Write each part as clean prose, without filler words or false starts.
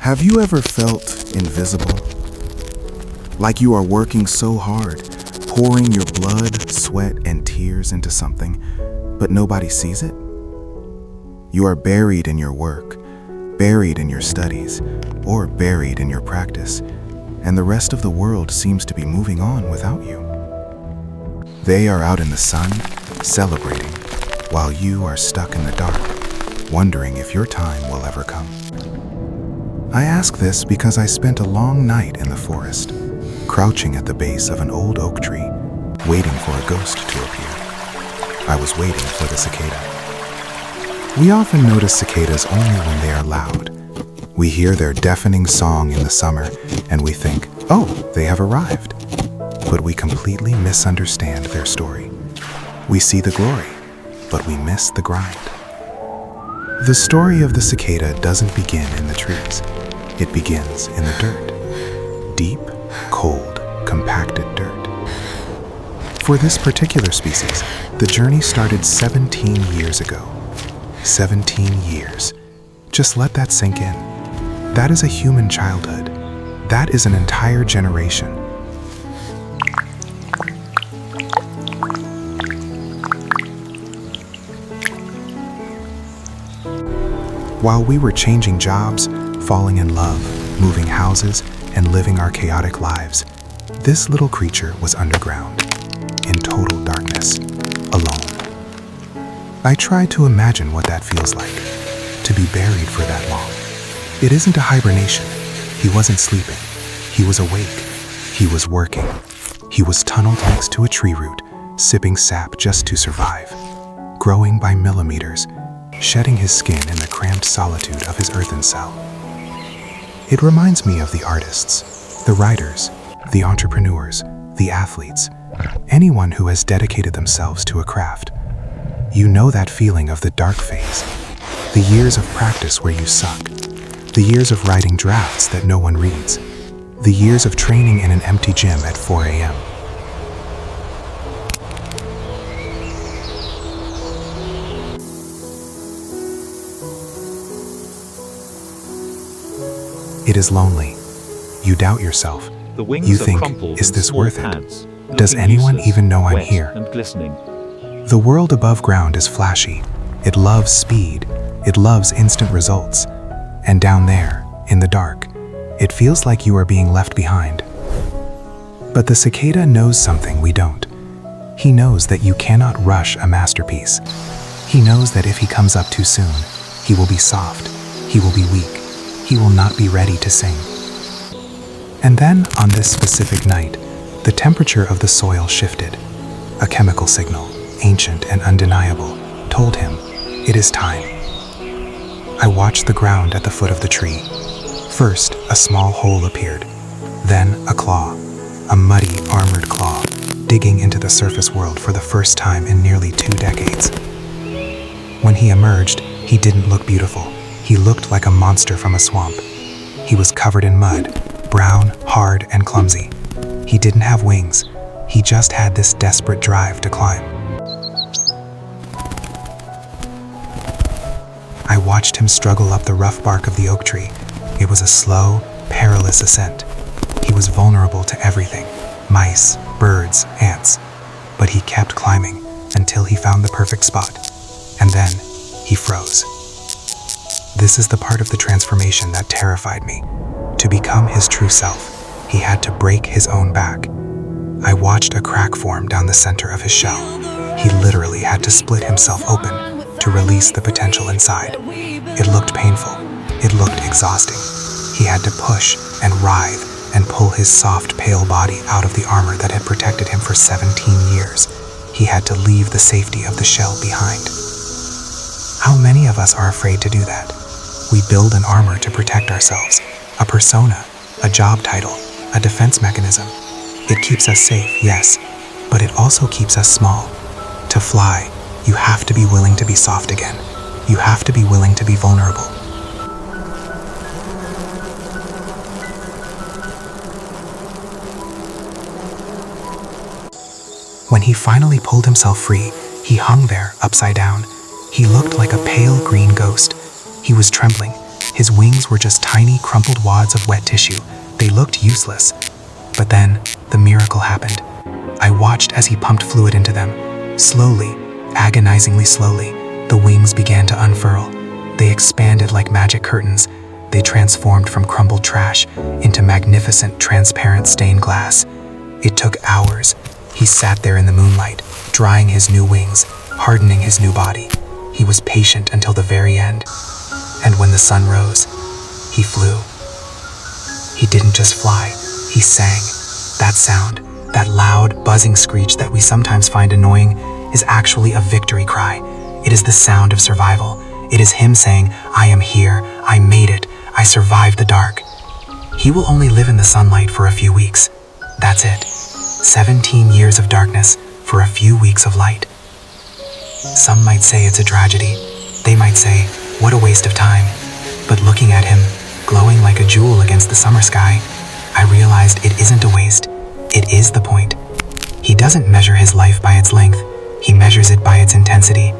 Have you ever felt invisible? Like you are working so hard, pouring your blood, sweat, and tears into something, but nobody sees it? You are buried in your work, buried in your studies, or buried in your practice, and the rest of the world seems to be moving on without you. They are out in the sun, celebrating, while you are stuck in the dark, wondering if your time will ever come. I ask this because I spent a long night in the forest, crouching at the base of an old oak tree, waiting for a ghost to appear. I was waiting for the cicada. We often notice cicadas only when they are loud. We hear their deafening song in the summer, and we think, oh, they have arrived. But we completely misunderstand their story. We see the glory, but we miss the grind. The story of the cicada doesn't begin in the trees. It begins in the dirt. Deep, cold, compacted dirt. For this particular species, the journey started 17 years ago. 17 years. Just let that sink in. That is a human childhood. That is an entire generation. While we were changing jobs, falling in love, moving houses, and living our chaotic lives, this little creature was underground, in total darkness, alone. I try to imagine what that feels like, to be buried for that long. It isn't a hibernation. He wasn't sleeping. He was awake. He was working. He was tunneled next to a tree root, sipping sap just to survive, growing by millimeters, shedding his skin in the cramped solitude of his earthen cell. It reminds me of the artists, the writers, the entrepreneurs, the athletes, anyone who has dedicated themselves to a craft. You know that feeling of the dark phase, the years of practice where you suck, the years of writing drafts that no one reads, the years of training in an empty gym at 4 a.m. It is lonely. You doubt yourself. You think, is this worth it? Does anyone even know I'm here? The world above ground is flashy. It loves speed. It loves instant results. And down there, in the dark, it feels like you are being left behind. But the cicada knows something we don't. He knows that you cannot rush a masterpiece. He knows that if he comes up too soon, he will be soft. He will be weak. He will not be ready to sing. And then, on this specific night, the temperature of the soil shifted. A chemical signal, ancient and undeniable, told him, it is time. I watched the ground at the foot of the tree. First, a small hole appeared. Then, a claw, a muddy, armored claw, digging into the surface world for the first time in nearly 2 decades. When he emerged, he didn't look beautiful. He looked like a monster from a swamp. He was covered in mud, brown, hard, and clumsy. He didn't have wings. He just had this desperate drive to climb. I watched him struggle up the rough bark of the oak tree. It was a slow, perilous ascent. He was vulnerable to everything, mice, birds, ants. But he kept climbing until he found the perfect spot. And then, he froze. This is the part of the transformation that terrified me. To become his true self, he had to break his own back. I watched a crack form down the center of his shell. He literally had to split himself open to release the potential inside. It looked painful. It looked exhausting. He had to push and writhe and pull his soft, pale body out of the armor that had protected him for 17 years. He had to leave the safety of the shell behind. How many of us are afraid to do that? We build an armor to protect ourselves, a persona, a job title, a defense mechanism. It keeps us safe, yes, but it also keeps us small. To fly, you have to be willing to be soft again. You have to be willing to be vulnerable. When he finally pulled himself free, he hung there, upside down. He looked like a pale green ghost. He was trembling. His wings were just tiny, crumpled wads of wet tissue. They looked useless. But then, the miracle happened. I watched as he pumped fluid into them. Slowly, agonizingly slowly, the wings began to unfurl. They expanded like magic curtains. They transformed from crumbled trash into magnificent, transparent stained glass. It took hours. He sat there in the moonlight, drying his new wings, hardening his new body. He was patient until the very end. And when the sun rose, he flew. He didn't just fly, he sang. That sound, that loud, buzzing screech that we sometimes find annoying, is actually a victory cry. It is the sound of survival. It is him saying, I am here, I made it, I survived the dark. He will only live in the sunlight for a few weeks. That's it. 17 years of darkness for a few weeks of light. Some might say it's a tragedy. They might say, what a waste of time. But looking at him, glowing like a jewel against the summer sky, I realized it isn't a waste. It is the point. He doesn't measure his life by its length. He measures it by its intensity.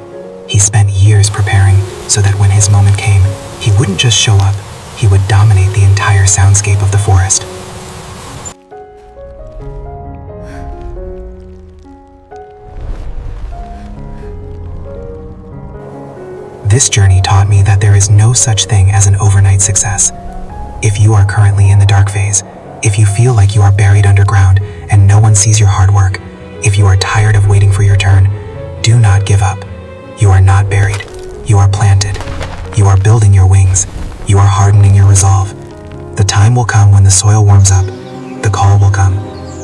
He spent years preparing so that when his moment came, he wouldn't just show up, he would dominate the entire soundscape of the forest. This journey taught me that there is no such thing as an overnight success. If you are currently in the dark phase, if you feel like you are buried underground and no one sees your hard work, if you are tired of waiting for your turn, do not give up. You are not buried. You are planted. You are building your wings. You are hardening your resolve. The time will come when the soil warms up. The call will come.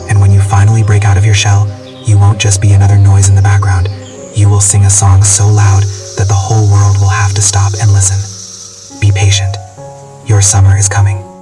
And when you finally break out of your shell, you won't just be another noise in the background. You will sing a song so loud that the whole world will have to stop and listen. Be patient. Your summer is coming.